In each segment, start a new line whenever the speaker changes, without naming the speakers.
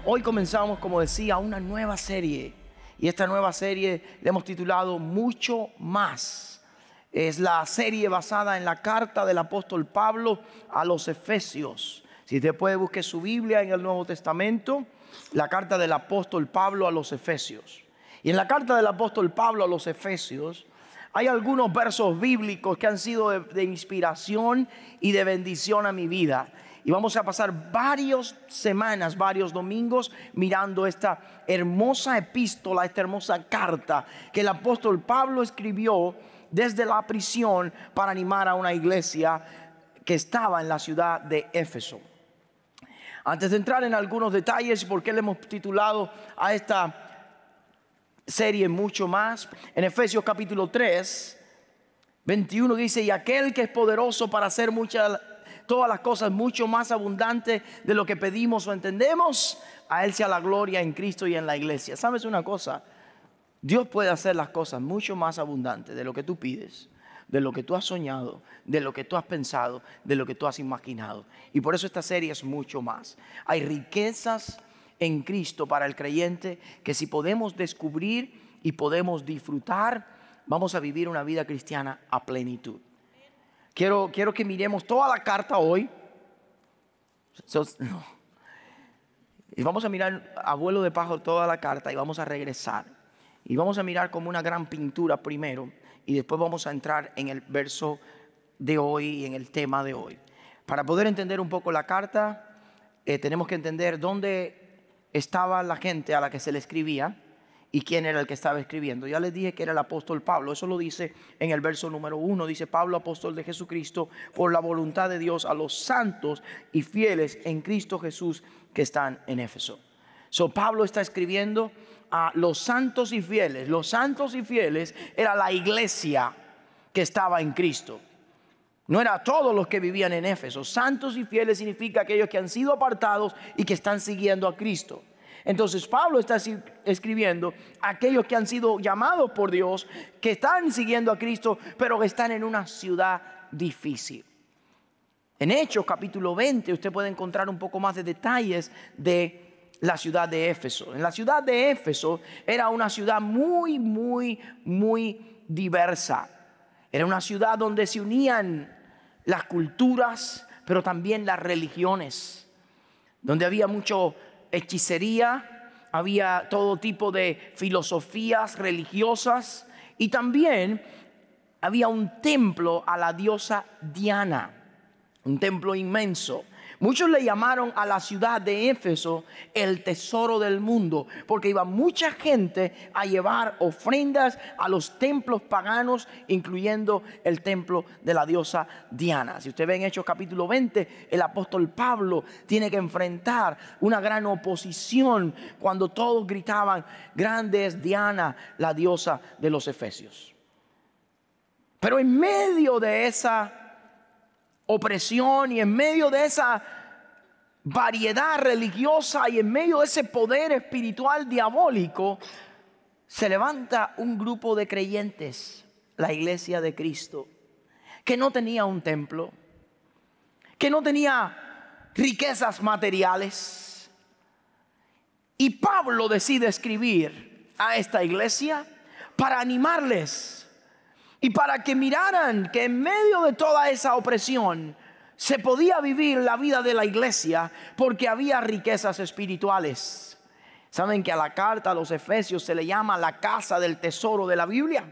Hoy comenzamos, como decía, una nueva serie. Y esta nueva serie le hemos titulado Mucho Más. Es la serie basada en la carta del apóstol Pablo a los Efesios. Si usted puede, busque su Biblia en el Nuevo Testamento, la carta del apóstol Pablo a los Efesios. Y en la carta del apóstol Pablo a los Efesios hay algunos versos bíblicos que han sido de inspiración y de bendición a mi vida. Y vamos a pasar varias semanas, varios domingos mirando esta hermosa epístola, esta hermosa carta que el apóstol Pablo escribió desde la prisión para animar a una iglesia que estaba en la ciudad de Éfeso. Antes de entrar en algunos detalles, ¿por qué le hemos titulado a esta serie Mucho Más? En Efesios capítulo 3, 21 dice: y aquel que es poderoso para hacer todas las cosas mucho más abundantes de lo que pedimos o entendemos, a Él sea la gloria en Cristo y en la iglesia. ¿Sabes una cosa? Dios puede hacer las cosas mucho más abundantes de lo que tú pides, de lo que tú has soñado, de lo que tú has pensado, de lo que tú has imaginado. Y por eso esta serie es mucho más. Hay riquezas en Cristo para el creyente que si podemos descubrir y podemos disfrutar, vamos a vivir una vida cristiana a plenitud. Quiero que miremos toda la carta hoy. Y vamos a mirar a vuelo de pájaro toda la carta y vamos a regresar. Y vamos a mirar como una gran pintura primero y después vamos a entrar en el verso de hoy y en el tema de hoy. Para poder entender un poco la carta, tenemos que entender dónde estaba la gente a la que se le escribía y quién era el que estaba escribiendo. Ya les dije que era el apóstol Pablo. Eso lo dice en el verso número 1. Dice: Pablo, apóstol de Jesucristo, por la voluntad de Dios, a los santos y fieles en Cristo Jesús que están en Éfeso. Pablo está escribiendo a los santos y fieles. Los santos y fieles era la iglesia que estaba en Cristo. No era todos los que vivían en Éfeso. Santos y fieles significa aquellos que han sido apartados y que están siguiendo a Cristo. Entonces Pablo está escribiendo a aquellos que han sido llamados por Dios, que están siguiendo a Cristo, pero que están en una ciudad difícil. En Hechos capítulo 20 usted puede encontrar un poco más de detalles de la ciudad de Éfeso. En la ciudad de Éfeso era una ciudad muy diversa. Era una ciudad donde se unían las culturas, pero también las religiones. Donde había mucho hechicería, había todo tipo de filosofías religiosas y también había un templo a la diosa Diana, un templo inmenso. Muchos le llamaron a la ciudad de Éfeso el tesoro del mundo, porque iba mucha gente a llevar ofrendas a los templos paganos, incluyendo el templo de la diosa Diana. Si usted ve en Hechos capítulo 20, el apóstol Pablo tiene que enfrentar una gran oposición cuando todos gritaban: grande es Diana, la diosa de los efesios. Pero en medio de esa opresión y en medio de esa variedad religiosa y en medio de ese poder espiritual diabólico, se levanta un grupo de creyentes, la iglesia de Cristo, que no tenía un templo, que no tenía riquezas materiales. Y Pablo decide escribir a esta iglesia para animarles y para que miraran que en medio de toda esa opresión se podía vivir la vida de la iglesia, porque había riquezas espirituales. ¿Saben que a la carta a los Efesios se le llama la casa del tesoro de la Biblia?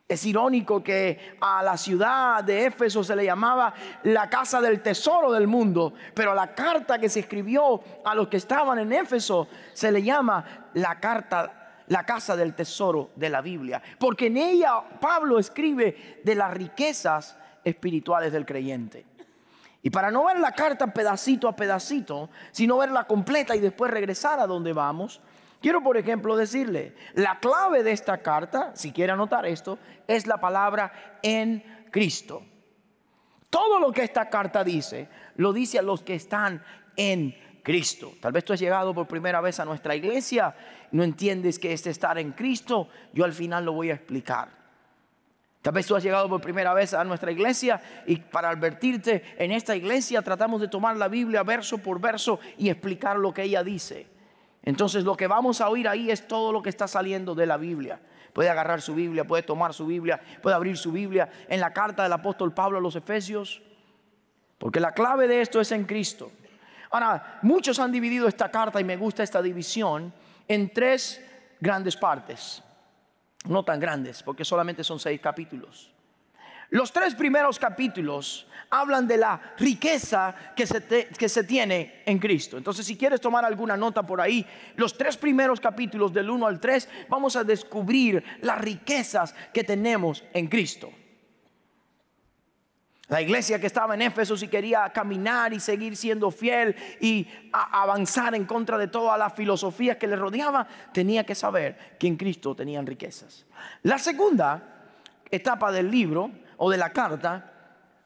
Es irónico que a la ciudad de Éfeso se le llamaba la casa del tesoro del mundo, pero a la carta que se escribió a los que estaban en Éfeso se le llama la casa del tesoro de la Biblia, porque en ella Pablo escribe de las riquezas espirituales del creyente. Y para no ver la carta pedacito a pedacito, sino verla completa y después regresar a donde vamos, quiero por ejemplo decirle, la clave de esta carta, si quiere anotar esto, es la palabra en Cristo. Todo lo que esta carta dice, lo dice a los que están en Cristo. Tal vez tú has llegado por primera vez a nuestra iglesia, no entiendes qué es estar en Cristo. Yo al final lo voy a explicar. Tal vez tú has llegado por primera vez a nuestra iglesia y para advertirte, en esta iglesia tratamos de tomar la Biblia verso por verso y explicar lo que ella dice. Entonces lo que vamos a oír ahí es todo lo que está saliendo de la Biblia. Puede agarrar su Biblia, puede tomar su Biblia, puede abrir su Biblia en la carta del apóstol Pablo a los Efesios, porque la clave de esto es en Cristo. Ahora, muchos han dividido esta carta, y me gusta esta división, en 3 grandes partes. No tan grandes, porque solamente son 6 capítulos. Los 3 primeros capítulos hablan de la riqueza que se tiene en Cristo. Entonces, si quieres tomar alguna nota por ahí, los 3 primeros capítulos del 1 al 3 vamos a descubrir las riquezas que tenemos en Cristo. La iglesia que estaba en Éfeso, si quería caminar y seguir siendo fiel y avanzar en contra de todas las filosofías que le rodeaban, tenía que saber que en Cristo tenían riquezas. La segunda etapa del libro o de la carta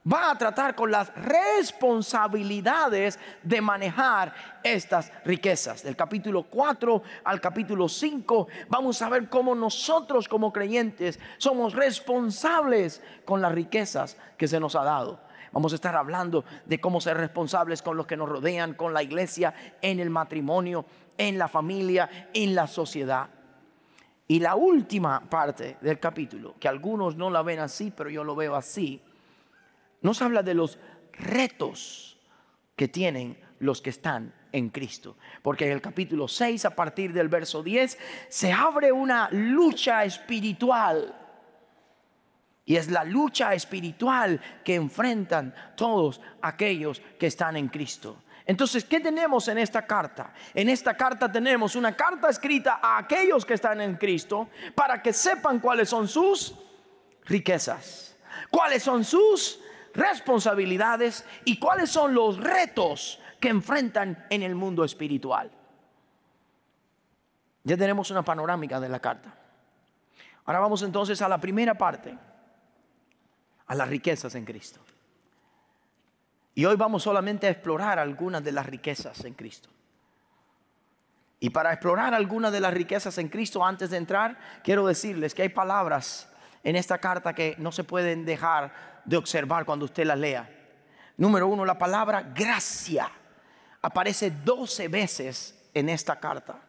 va a tratar con las responsabilidades de manejar estas riquezas. Del capítulo 4 al capítulo 5 vamos a ver cómo nosotros como creyentes somos responsables con las riquezas que se nos ha dado. Vamos a estar hablando de cómo ser responsables con los que nos rodean, con la iglesia, en el matrimonio, en la familia, en la sociedad. Y la última parte del capítulo, que algunos no la ven así, pero yo lo veo así, nos habla de los retos que tienen los que están en Cristo. Porque en el capítulo 6, a partir del verso 10, se abre una lucha espiritual. Y es la lucha espiritual que enfrentan todos aquellos que están en Cristo. Entonces, ¿qué tenemos en esta carta? En esta carta tenemos una carta escrita a aquellos que están en Cristo para que sepan cuáles son sus riquezas, cuáles son sus responsabilidades y cuáles son los retos que enfrentan en el mundo espiritual. Ya tenemos una panorámica de la carta. Ahora vamos entonces a la primera parte, a las riquezas en Cristo. Y hoy vamos solamente a explorar algunas de las riquezas en Cristo. Y para explorar algunas de las riquezas en Cristo, antes de entrar, quiero decirles que hay palabras en esta carta que no se pueden dejar de observar cuando usted las lea. Número 1, la palabra gracia aparece 12 veces en esta carta.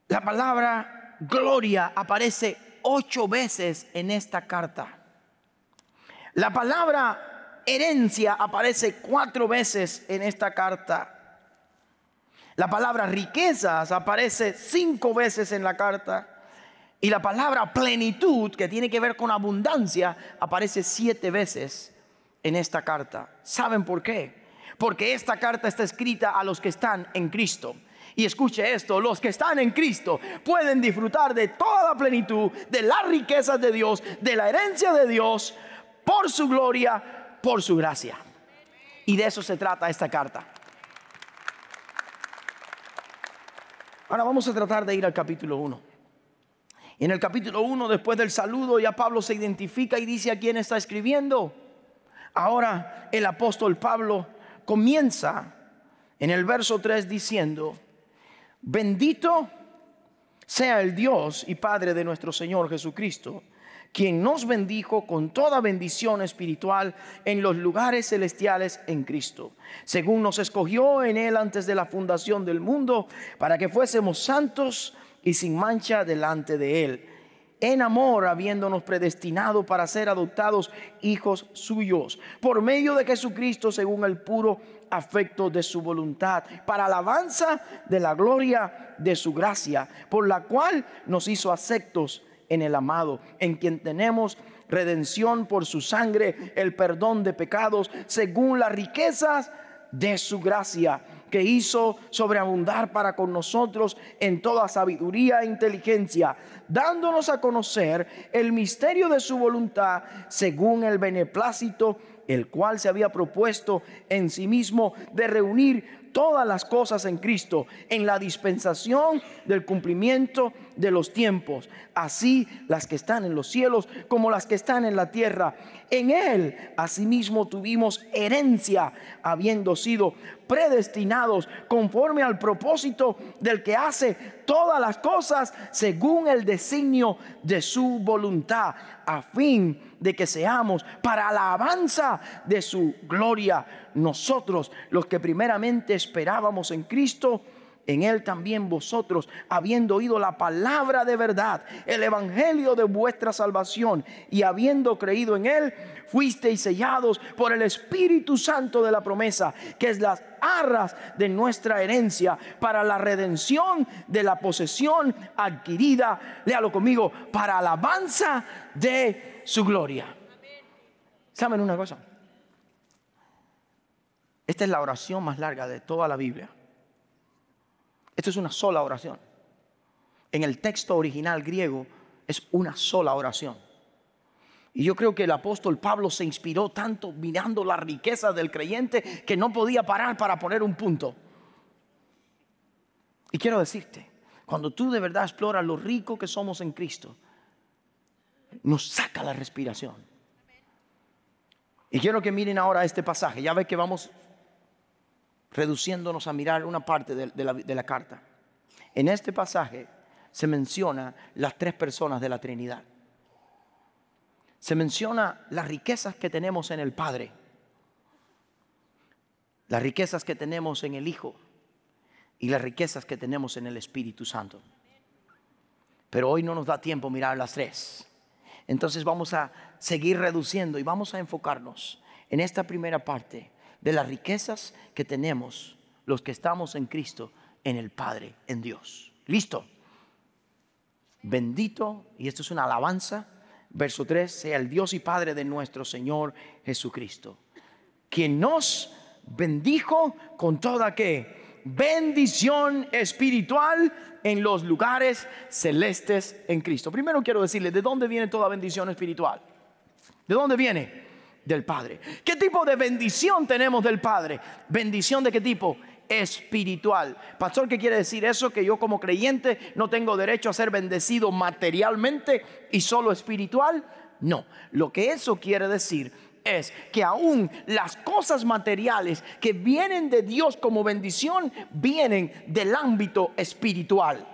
La palabra gloria aparece 8 veces en esta carta. La palabra herencia aparece 4 veces en esta carta. La palabra riquezas aparece 5 veces en la carta. Y la palabra plenitud, que tiene que ver con abundancia, aparece 7 veces en esta carta. ¿Saben por qué? Porque esta carta está escrita a los que están en Cristo. Y escuche esto, los que están en Cristo pueden disfrutar de toda la plenitud, de las riquezas de Dios, de la herencia de Dios, por su gloria, por su gracia. Y de eso se trata esta carta. Ahora vamos a tratar de ir al capítulo 1. En el capítulo 1, después del saludo, ya Pablo se identifica y dice a quién está escribiendo. Ahora el apóstol Pablo comienza en el verso 3 diciendo: bendito sea el Dios y Padre de nuestro Señor Jesucristo, quien nos bendijo con toda bendición espiritual en los lugares celestiales en Cristo, según nos escogió en Él antes de la fundación del mundo, para que fuésemos santos y sin mancha delante de Él, en amor, habiéndonos predestinado para ser adoptados hijos suyos, por medio de Jesucristo, según el puro afecto de su voluntad, para alabanza de la gloria de su gracia, por la cual nos hizo aceptos en el amado, en quien tenemos redención por su sangre, el perdón de pecados, según las riquezas de su gracia, que hizo sobreabundar para con nosotros en toda sabiduría e inteligencia, dándonos a conocer el misterio de su voluntad, según el beneplácito el cual se había propuesto en sí mismo de reunir todas las cosas en Cristo, en la dispensación del cumplimiento de los tiempos, así las que están en los cielos como las que están en la tierra. En Él asimismo tuvimos herencia, habiendo sido predestinados conforme al propósito del que hace todas las cosas según el designio de su voluntad, a fin de que seamos para alabanza de su gloria. Nosotros, los que primeramente esperábamos en Cristo, en Él también vosotros, habiendo oído la palabra de verdad, el evangelio de vuestra salvación, y habiendo creído en Él, fuisteis sellados por el Espíritu Santo de la promesa, que es las arras de nuestra herencia, para la redención de la posesión adquirida, léalo conmigo, para alabanza de su gloria. ¿Saben una cosa? Esta es la oración más larga de toda la Biblia. Esto es una sola oración. En el texto original griego es una sola oración. Y yo creo que el apóstol Pablo se inspiró tanto mirando la riqueza del creyente que no podía parar para poner un punto. Y quiero decirte, cuando tú de verdad exploras lo rico que somos en Cristo, nos saca la respiración. Y quiero que miren ahora este pasaje. Ya ves que vamos reduciéndonos a mirar una parte de la carta. En este pasaje se menciona las tres personas de la Trinidad. Se menciona las riquezas que tenemos en el Padre, las riquezas que tenemos en el Hijo y las riquezas que tenemos en el Espíritu Santo. Pero hoy no nos da tiempo mirar las tres. Entonces vamos a seguir reduciendo y vamos a enfocarnos en esta primera parte de las riquezas que tenemos los que estamos en Cristo, en el Padre, en Dios. ¿Listo? Bendito, y esto es una alabanza, verso 3, sea el Dios y Padre de nuestro Señor Jesucristo, quien nos bendijo con toda ¿qué? Bendición espiritual en los lugares celestes en Cristo. Primero quiero decirles, ¿de dónde viene toda bendición espiritual? ¿De dónde viene? Del Padre. ¿Qué tipo de bendición tenemos del Padre? ¿Bendición de qué tipo? Espiritual. Pastor, ¿qué quiere decir eso? Que yo como creyente no tengo derecho a ser bendecido materialmente y solo espiritual. No, lo que eso quiere decir es que aún las cosas materiales que vienen de Dios como bendición vienen del ámbito espiritual.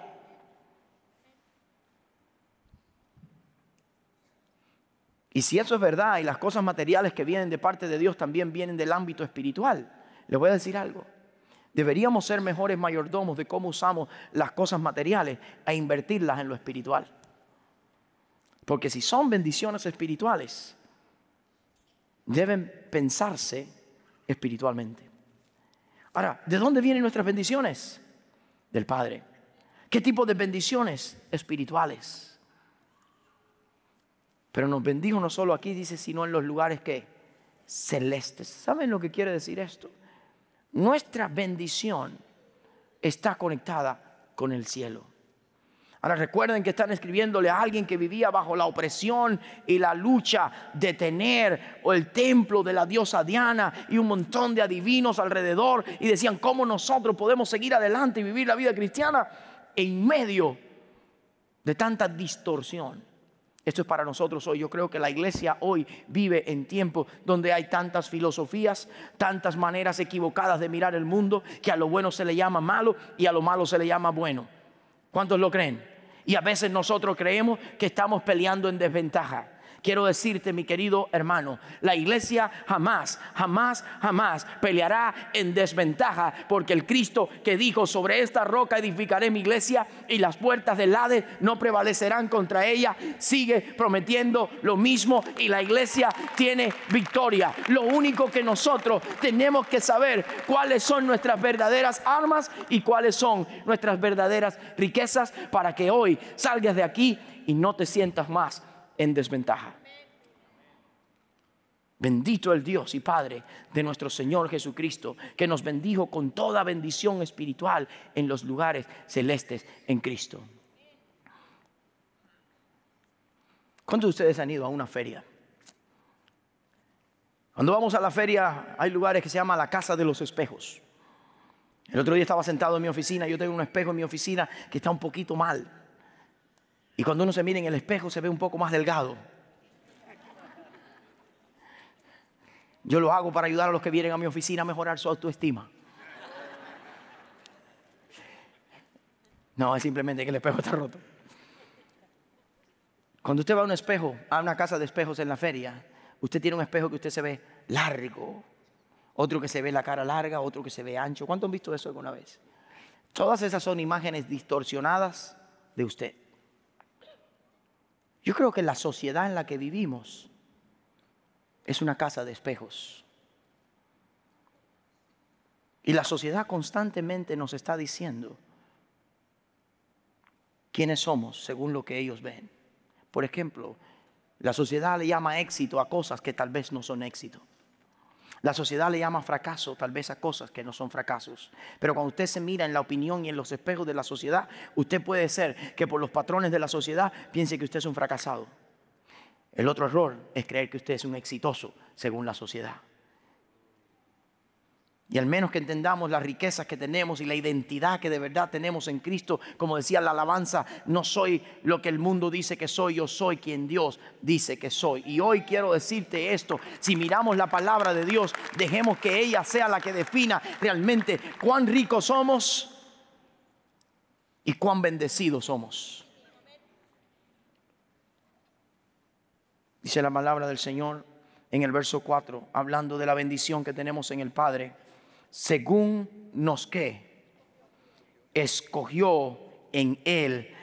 Y si eso es verdad y las cosas materiales que vienen de parte de Dios también vienen del ámbito espiritual, les voy a decir algo. Deberíamos ser mejores mayordomos de cómo usamos las cosas materiales e invertirlas en lo espiritual. Porque si son bendiciones espirituales, deben pensarse espiritualmente. Ahora, ¿de dónde vienen nuestras bendiciones? Del Padre. ¿Qué tipo de bendiciones espirituales? Pero nos bendijo no solo aquí, dice, sino en los lugares que celestes. ¿Saben lo que quiere decir esto? Nuestra bendición está conectada con el cielo. Ahora recuerden que están escribiéndole a alguien que vivía bajo la opresión y la lucha de tener el templo de la diosa Diana y un montón de adivinos alrededor, y decían, ¿cómo nosotros podemos seguir adelante y vivir la vida cristiana en medio de tanta distorsión? Esto es para nosotros hoy. Yo creo que la iglesia hoy vive en tiempos donde hay tantas filosofías, tantas maneras equivocadas de mirar el mundo, que a lo bueno se le llama malo y a lo malo se le llama bueno. ¿Cuántos lo creen? Y a veces nosotros creemos que estamos peleando en desventaja. Quiero decirte, mi querido hermano, la iglesia jamás peleará en desventaja, porque el Cristo que dijo, sobre esta roca edificaré mi iglesia y las puertas del Hades no prevalecerán contra ella, sigue prometiendo lo mismo y la iglesia tiene victoria. Lo único que nosotros tenemos que saber, cuáles son nuestras verdaderas armas y cuáles son nuestras verdaderas riquezas, para que hoy salgas de aquí y no te sientas más en desventaja. Bendito el Dios y Padre de nuestro Señor Jesucristo, que nos bendijo con toda bendición espiritual en los lugares celestes en Cristo. ¿Cuántos de ustedes han ido a una feria? Cuando vamos a la feria hay lugares que se llama la casa de los espejos. El otro día estaba sentado en mi oficina. Yo tengo un espejo en mi oficina que está un poquito mal. Y cuando uno se mira en el espejo se ve un poco más delgado. Yo lo hago para ayudar a los que vienen a mi oficina a mejorar su autoestima. No, es simplemente que el espejo está roto. Cuando usted va a un espejo, a una casa de espejos en la feria, usted tiene un espejo que usted se ve largo, otro que se ve la cara larga, otro que se ve ancho. ¿Cuántos han visto eso alguna vez? Todas esas son imágenes distorsionadas de usted. Yo creo que la sociedad en la que vivimos es una casa de espejos. Y la sociedad constantemente nos está diciendo quiénes somos según lo que ellos ven. Por ejemplo, la sociedad le llama éxito a cosas que tal vez no son éxito. La sociedad le llama fracaso tal vez a cosas que no son fracasos. Pero cuando usted se mira en la opinión y en los espejos de la sociedad, usted puede ser que por los patrones de la sociedad piense que usted es un fracasado. El otro error es creer que usted es un exitoso según la sociedad. Y al menos que entendamos las riquezas que tenemos y la identidad que de verdad tenemos en Cristo, como decía la alabanza, no soy lo que el mundo dice que soy, yo soy quien Dios dice que soy. Y hoy quiero decirte esto: si miramos la palabra de Dios, dejemos que ella sea la que defina realmente cuán ricos somos y cuán bendecidos somos. Dice la palabra del Señor en el verso 4, hablando de la bendición que tenemos en el Padre. Según nos que escogió en Él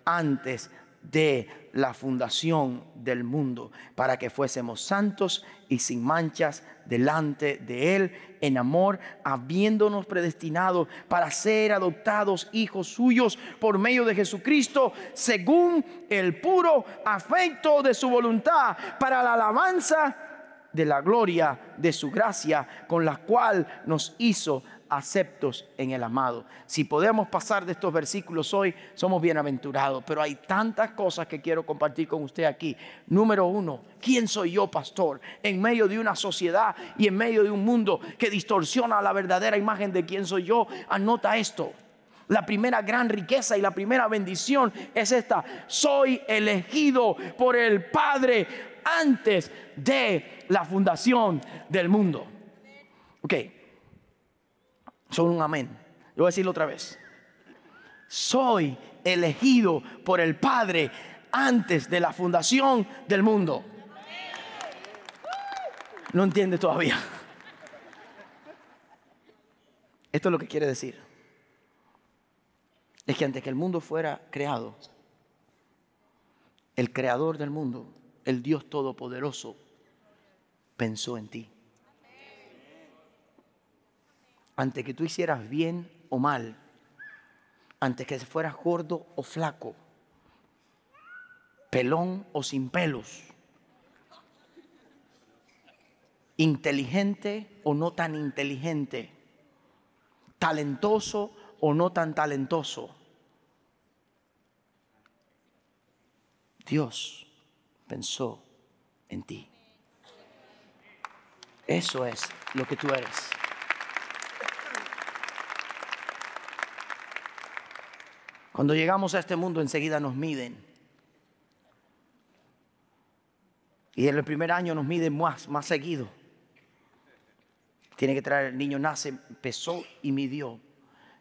antes de la fundación del mundo, para que fuésemos santos y sin manchas delante de Él en amor, habiéndonos predestinado para ser adoptados hijos suyos por medio de Jesucristo, según el puro afecto de su voluntad, para la alabanza de la gloria de su gracia, con la cual nos hizo aceptos en el amado. Si podemos pasar de estos versículos hoy, somos bienaventurados. Pero hay tantas cosas que quiero compartir con usted aquí. Número 1, ¿quién soy yo, pastor? En medio de una sociedad y en medio de un mundo que distorsiona la verdadera imagen de quién soy yo, anota esto. La primera gran riqueza y la primera bendición es esta: soy elegido por el Padre antes de la fundación del mundo. Ok, solo un amén. Lo voy a decirlo otra vez. Soy elegido por el Padre antes de la fundación del mundo. ¿No entiende todavía? Esto es lo que quiere decir. Es que antes que el mundo fuera creado, el creador del mundo, el Dios Todopoderoso, pensó en ti. Antes que tú hicieras bien o mal, antes que fueras gordo o flaco, pelón o sin pelos, inteligente o no tan inteligente, talentoso o no tan talentoso, Dios pensó en ti. Eso es lo que tú eres. Cuando llegamos a este mundo, enseguida nos miden. Y en el primer año nos miden más seguido. Tiene que traer, el niño nace, pesó y midió.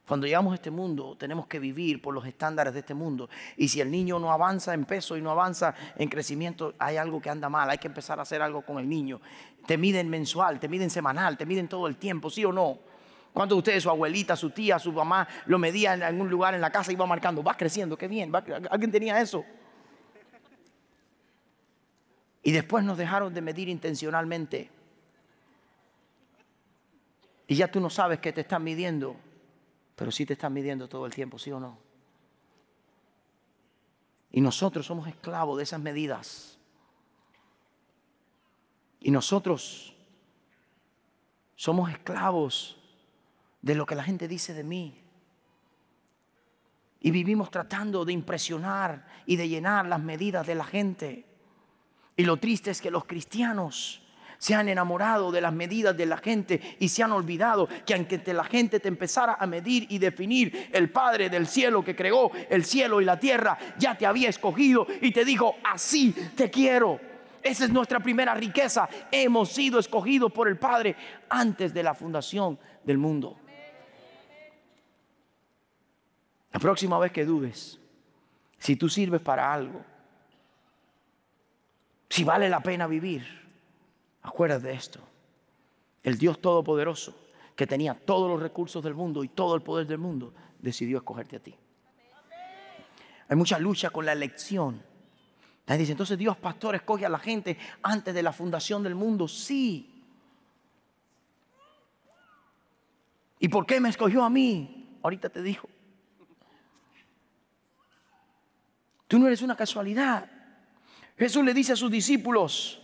Cuando llegamos a este mundo, tenemos que vivir por los estándares de este mundo. Y si el niño no avanza en peso y no avanza en crecimiento, hay algo que anda mal. Hay que empezar a hacer algo con el niño. Te miden mensual, te miden semanal, te miden todo el tiempo, ¿sí o no? ¿Cuántos de ustedes, su abuelita, su tía, su mamá, lo medía en algún lugar en la casa y iba marcando? Va creciendo, qué bien. ¿Alguien tenía eso? Y después nos dejaron de medir intencionalmente. Y ya tú no sabes qué te están midiendo. Pero sí te están midiendo todo el tiempo, ¿sí o no? Y nosotros somos esclavos de esas medidas. Y nosotros somos esclavos de lo que la gente dice de mí. Y vivimos tratando de impresionar y de llenar las medidas de la gente. Y lo triste es que los cristianos Se han enamorado de las medidas de la gente y se han olvidado que aunque la gente te empezara a medir y definir, el Padre del cielo que creó el cielo y la tierra ya te había escogido y te dijo: así te quiero. Esa es nuestra primera riqueza. Hemos sido escogidos por el Padre antes de la fundación del mundo. La próxima vez que dudes si tú sirves para algo, si vale la pena vivir, acuérdate de esto: el Dios Todopoderoso, que tenía todos los recursos del mundo y todo el poder del mundo, decidió escogerte a ti. Hay mucha lucha con la elección. Nadie dice: entonces Dios, pastor, escoge a la gente antes de la fundación del mundo. Sí. ¿Y por qué me escogió a mí? Ahorita te digo. Tú no eres una casualidad. Jesús le dice a sus discípulos: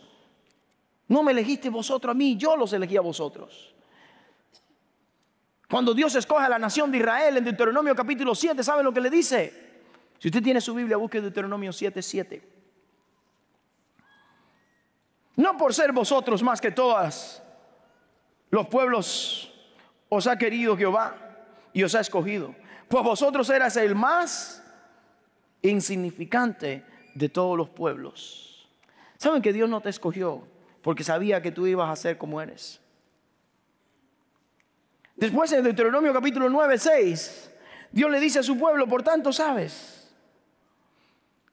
no me elegiste vosotros a mí, yo los elegí a vosotros. Cuando Dios escoge a la nación de Israel en Deuteronomio capítulo 7, ¿sabe lo que le dice? Si usted tiene su Biblia, busque Deuteronomio 7:7. No por ser vosotros más que todas los pueblos os ha querido Jehová y os ha escogido, pues vosotros eras el más insignificante de todos los pueblos. ¿Saben que Dios no te escogió porque sabía que tú ibas a ser como eres? Después en Deuteronomio capítulo 9:6, Dios le dice a su pueblo: por tanto sabes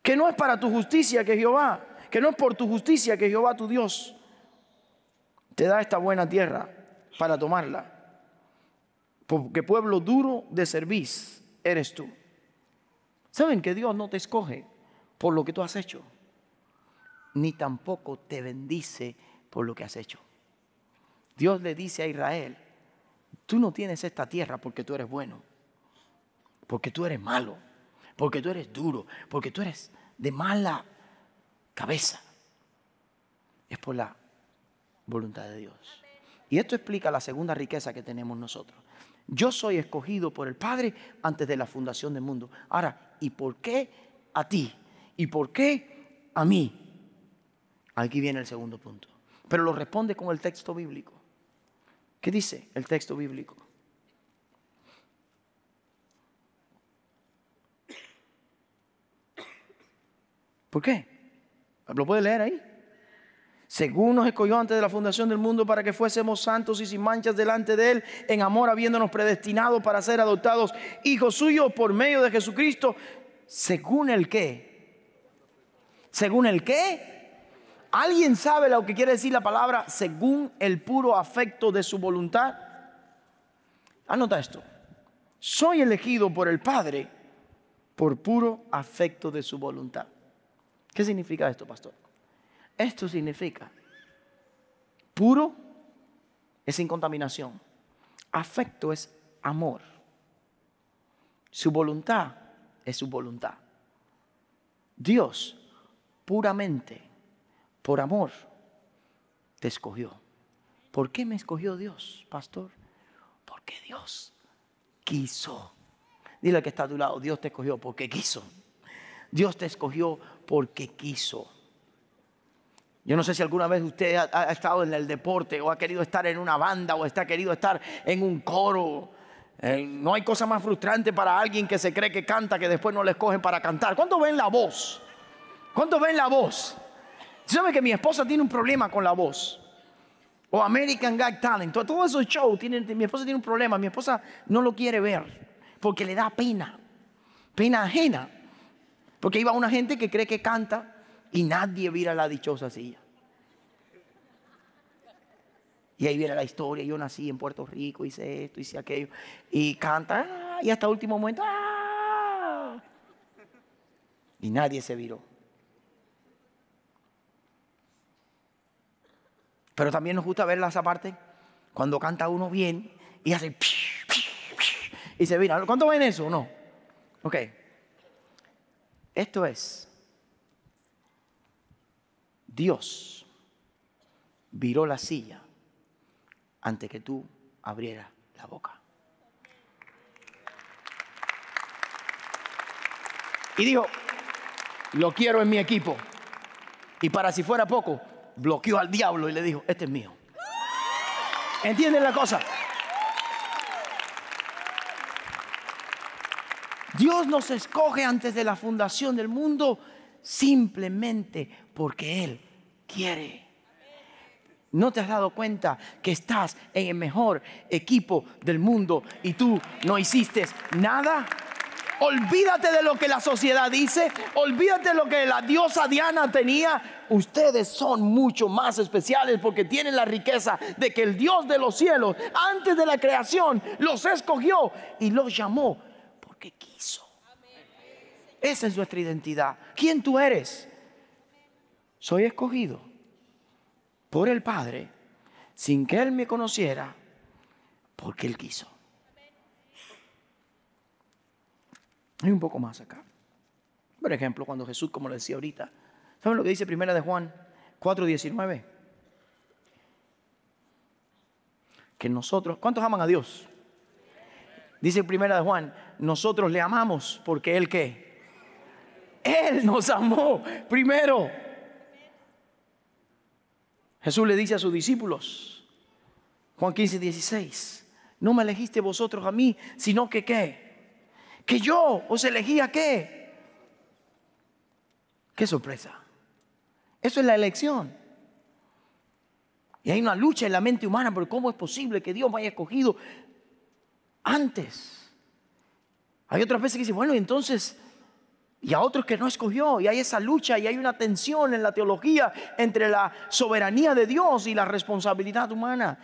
que no es para tu justicia que Jehová, que no es por tu justicia que Jehová tu Dios te da esta buena tierra para tomarla, porque pueblo duro de cerviz eres tú. ¿Saben que Dios no te escoge por lo que tú has hecho, ni tampoco te bendice por lo que has hecho? Dios le dice a Israel: tú no tienes esta tierra porque tú eres bueno, porque tú eres malo, porque tú eres duro, porque tú eres de mala cabeza. Es por la voluntad de Dios. Y esto explica la segunda riqueza que tenemos nosotros. Yo soy escogido por el Padre antes de la fundación del mundo. Ahora, ¿y por qué a ti? ¿Y por qué a mí? Aquí viene el segundo punto. Pero lo responde con el texto bíblico. ¿Qué dice el texto bíblico? ¿Por qué? ¿Lo puede leer ahí? Según nos escogió antes de la fundación del mundo para que fuésemos santos y sin manchas delante de Él, en amor habiéndonos predestinado para ser adoptados hijos suyos por medio de Jesucristo, ¿según el qué? ¿Según el qué? ¿Alguien sabe lo que quiere decir la palabra según el puro afecto de su voluntad? Anota esto: soy elegido por el Padre por puro afecto de su voluntad. ¿Qué significa esto, pastor? Esto significa: puro es sin contaminación, afecto es amor, su voluntad es su voluntad. Dios puramente, por amor, te escogió. ¿Por qué me escogió Dios, pastor? Porque Dios quiso. Dile al que está a tu lado: Dios te escogió porque quiso. Dios te escogió porque quiso. Yo no sé si alguna vez usted ha estado en el deporte o ha querido estar en una banda o ha querido estar en un coro. No hay cosa más frustrante para alguien que se cree que canta que después no le escogen para cantar. ¿Cuántos ven la voz? ¿Cuántos ven la voz? ¿Sabe que mi esposa tiene un problema con la voz? O American Got Talent, todos esos shows, mi esposa tiene un problema. Mi esposa no lo quiere ver porque le da pena, pena ajena. Porque iba una gente que cree que canta y nadie vira la dichosa silla. Y ahí viene la historia: yo nací en Puerto Rico, hice esto, hice aquello. Y canta, y hasta el último momento, y nadie se viró. Pero también nos gusta ver esa parte cuando canta uno bien y hace y se vira. ¿Cuánto ven eso? No. Ok. Esto es: Dios viró la silla antes que tú abrieras la boca. Y dijo: lo quiero en mi equipo. Y para si fuera poco, bloqueó al diablo y le dijo, este es mío. ¿Entienden la cosa? Dios nos escoge antes de la fundación del mundo simplemente porque Él quiere. ¿No te has dado cuenta que estás en el mejor equipo del mundo y tú no hiciste nada? Olvídate de lo que la sociedad dice. Olvídate de lo que la diosa Diana tenía. Ustedes son mucho más especiales porque tienen la riqueza de que el Dios de los cielos, antes de la creación, los escogió y los llamó porque quiso. Esa es nuestra identidad. ¿Quién tú eres? Soy escogido por el Padre sin que Él me conociera porque Él quiso. Hay un poco más acá. Por ejemplo, cuando Jesús, como le decía ahorita, ¿saben lo que dice 1 de Juan 4:19? Que nosotros, ¿cuántos aman a Dios? Dice 1 de Juan, nosotros le amamos porque Él ¿qué? Él nos amó primero. Jesús le dice a sus discípulos, Juan 15:16, no me elegiste vosotros a mí, sino que ¿qué? Que yo os elegí a ¿qué? ¡Qué sorpresa! Eso es la elección. Y hay una lucha en la mente humana por cómo es posible que Dios me haya escogido antes. Hay otras veces que dicen, bueno, y entonces, y a otros que no escogió. Y hay esa lucha y hay una tensión en la teología entre la soberanía de Dios y la responsabilidad humana.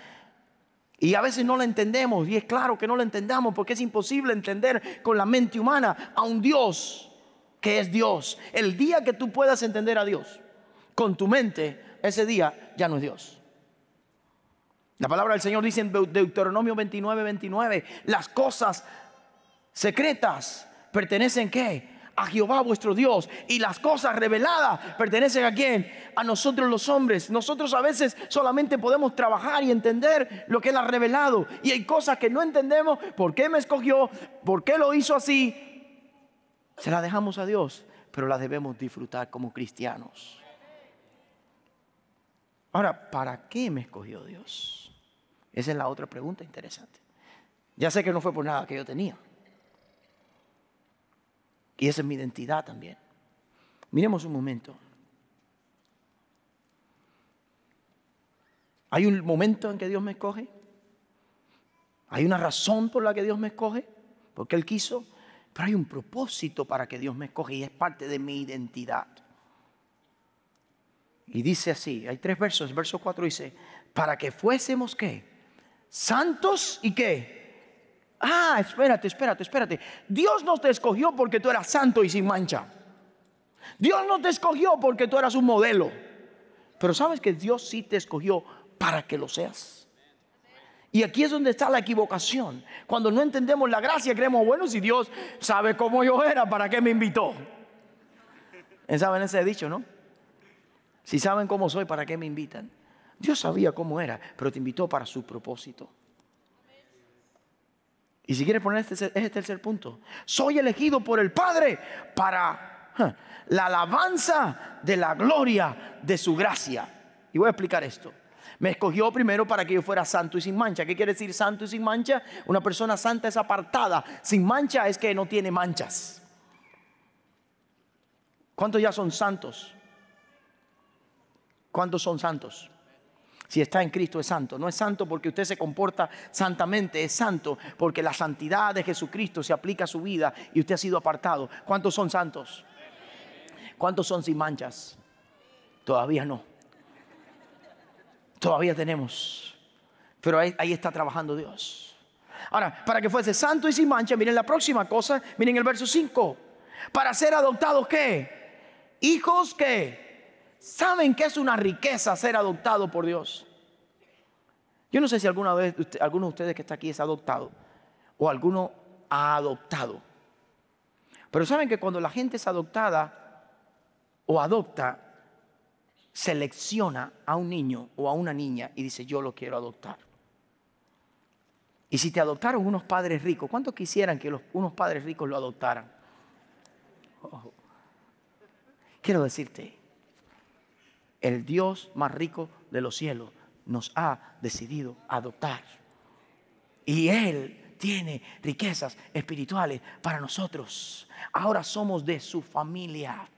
Y a veces no la entendemos, y es claro que no la entendamos porque es imposible entender con la mente humana a un Dios que es Dios. El día que tú puedas entender a Dios con tu mente, ese día ya no es Dios. La palabra del Señor dice en Deuteronomio 29:29, las cosas secretas pertenecen ¿qué? A Jehová vuestro Dios, y las cosas reveladas pertenecen ¿a quién? A nosotros los hombres. Nosotros a veces solamente podemos trabajar y entender lo que Él ha revelado, y hay cosas que no entendemos. ¿Por qué me escogió? ¿Por qué lo hizo así? Se las dejamos a Dios, pero las debemos disfrutar como cristianos. Ahora, ¿para qué me escogió Dios? Esa es la otra pregunta interesante. Ya sé que no fue por nada que yo tenía. Y esa es mi identidad también. Miremos un momento. ¿Hay un momento en que Dios me escoge? ¿Hay una razón por la que Dios me escoge? Porque Él quiso. Pero hay un propósito para que Dios me escoge y es parte de mi identidad. Y dice así, hay 3 versos. El verso 4 dice, para que fuésemos ¿qué? Santos y ¿qué? Ah, espérate. Dios no te escogió porque tú eras santo y sin mancha. Dios no te escogió porque tú eras un modelo. Pero sabes que Dios sí te escogió para que lo seas. Y aquí es donde está la equivocación. Cuando no entendemos la gracia, creemos, bueno, si Dios sabe cómo yo era, ¿para qué me invitó? ¿Saben ese dicho, no? Si saben cómo soy, ¿para qué me invitan? Dios sabía cómo era, pero te invitó para su propósito. Y si quieres poner este tercer punto, soy elegido por el Padre para la alabanza de la gloria de su gracia. Y voy a explicar esto. Me escogió primero para que yo fuera santo y sin mancha. ¿Qué quiere decir santo y sin mancha? Una persona santa es apartada. Sin mancha es que no tiene manchas. ¿Cuántos ya son santos? ¿Cuántos son santos? Si está en Cristo es santo. No es santo porque usted se comporta santamente. Es santo porque la santidad de Jesucristo se aplica a su vida y usted ha sido apartado. ¿Cuántos son santos? ¿Cuántos son sin manchas? Todavía no. Todavía tenemos. Pero ahí está trabajando Dios. Ahora, para que fuese santo y sin mancha, miren la próxima cosa. Miren el verso 5. Para ser adoptados, ¿qué? Hijos, ¿qué? ¿Saben que es una riqueza ser adoptado por Dios? Yo no sé si alguna vez alguno de ustedes que está aquí es adoptado o alguno ha adoptado. Pero saben que cuando la gente es adoptada o adopta, selecciona a un niño o a una niña y dice, yo lo quiero adoptar. Y si te adoptaron unos padres ricos, ¿cuántos quisieran que unos padres ricos lo adoptaran? Quiero decirte, el Dios más rico de los cielos nos ha decidido adoptar. Y Él tiene riquezas espirituales para nosotros. Ahora somos de su familia.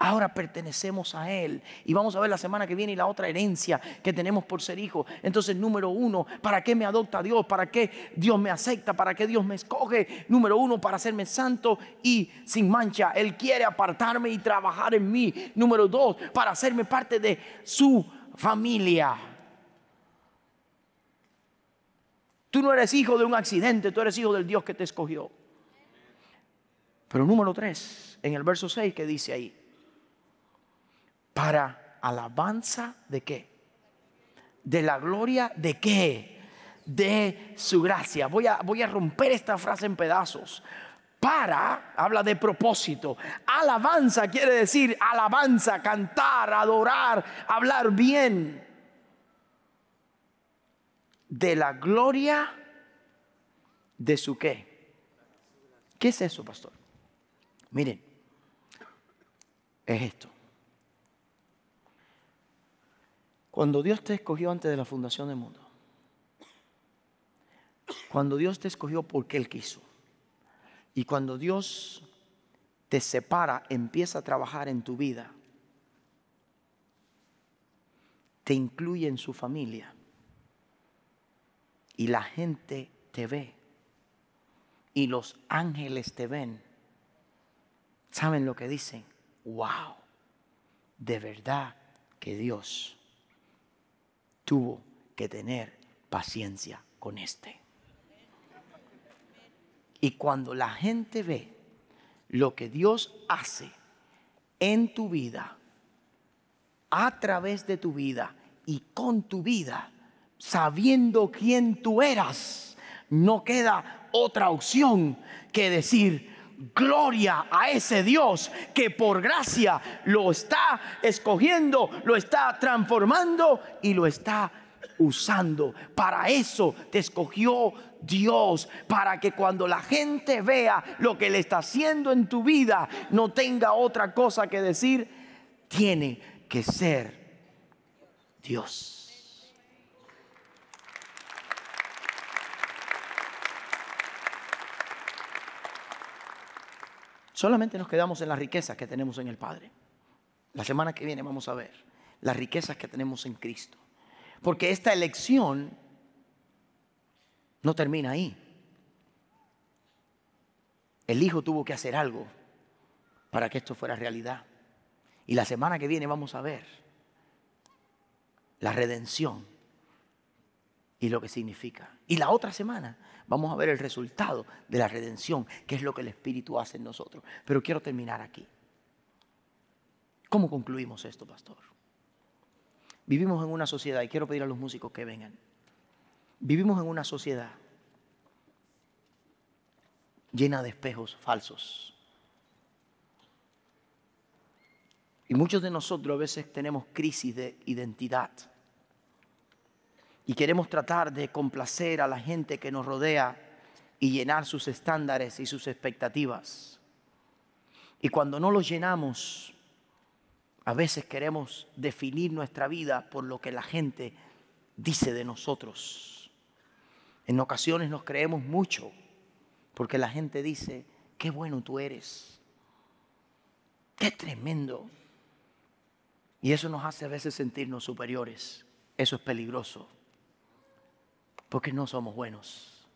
Ahora pertenecemos a Él. Y vamos a ver la semana que viene la otra herencia que tenemos por ser hijos. Entonces, número uno, ¿para qué me adopta Dios? ¿Para qué Dios me acepta? ¿Para qué Dios me escoge? Número uno, para hacerme santo y sin mancha. Él quiere apartarme y trabajar en mí. Número dos, para hacerme parte de su familia. Tú no eres hijo de un accidente, tú eres hijo del Dios que te escogió. Pero número 3, en el verso 6, ¿qué dice ahí? Para alabanza de qué? De la gloria de qué? De su gracia. Voy a romper esta frase en pedazos. Para, habla de propósito. Alabanza quiere decir alabanza, cantar, adorar, hablar bien. De la gloria de su qué. ¿Qué es eso, pastor? Miren, es esto. Cuando Dios te escogió antes de la fundación del mundo, cuando Dios te escogió porque Él quiso, y cuando Dios te separa, empieza a trabajar en tu vida, te incluye en su familia, y la gente te ve, y los ángeles te ven, ¿saben lo que dicen? ¡Wow! De verdad que Dios tuvo que tener paciencia con este. Y cuando la gente ve lo que Dios hace en tu vida, a través de tu vida y con tu vida, sabiendo quién tú eras, no queda otra opción que decir: gloria a ese Dios que por gracia lo está escogiendo, lo está transformando y lo está usando. Para eso te escogió Dios, para que cuando la gente vea lo que le está haciendo en tu vida, no tenga otra cosa que decir: tiene que ser Dios. Solamente nos quedamos en las riquezas que tenemos en el Padre. La semana que viene vamos a ver las riquezas que tenemos en Cristo. Porque esta elección no termina ahí. El Hijo tuvo que hacer algo para que esto fuera realidad. Y la semana que viene vamos a ver la redención y lo que significa. Y la otra semana vamos a ver el resultado de la redención, que es lo que el Espíritu hace en nosotros. Pero quiero terminar aquí. ¿Cómo concluimos esto, pastor? Vivimos en una sociedad, y quiero pedir a los músicos que vengan. Vivimos en una sociedad llena de espejos falsos. Y muchos de nosotros a veces tenemos crisis de identidad. Y queremos tratar de complacer a la gente que nos rodea y llenar sus estándares y sus expectativas. Y cuando no los llenamos, a veces queremos definir nuestra vida por lo que la gente dice de nosotros. En ocasiones nos creemos mucho porque la gente dice: qué bueno tú eres, qué tremendo. Y eso nos hace a veces sentirnos superiores. Eso es peligroso. Porque no somos buenos.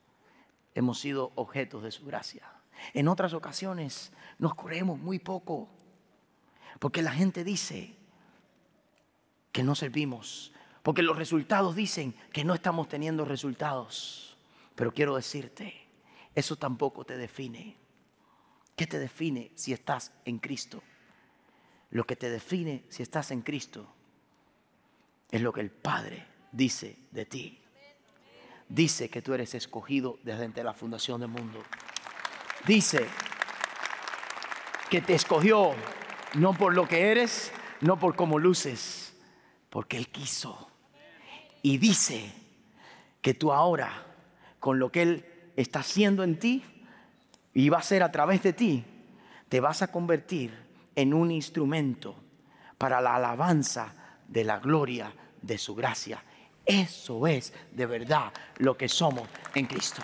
Hemos sido objetos de su gracia. En otras ocasiones nos creemos muy poco. Porque la gente dice que no servimos. Porque los resultados dicen que no estamos teniendo resultados. Pero quiero decirte, eso tampoco te define. ¿Qué te define si estás en Cristo? Lo que te define si estás en Cristo es lo que el Padre dice de ti. Dice que tú eres escogido desde la fundación del mundo. Dice que te escogió no por lo que eres, no por cómo luces, porque Él quiso. Y dice que tú ahora, con lo que Él está haciendo en ti y va a hacer a través de ti, te vas a convertir en un instrumento para la alabanza de la gloria de su gracia. Eso es de verdad lo que somos en Cristo.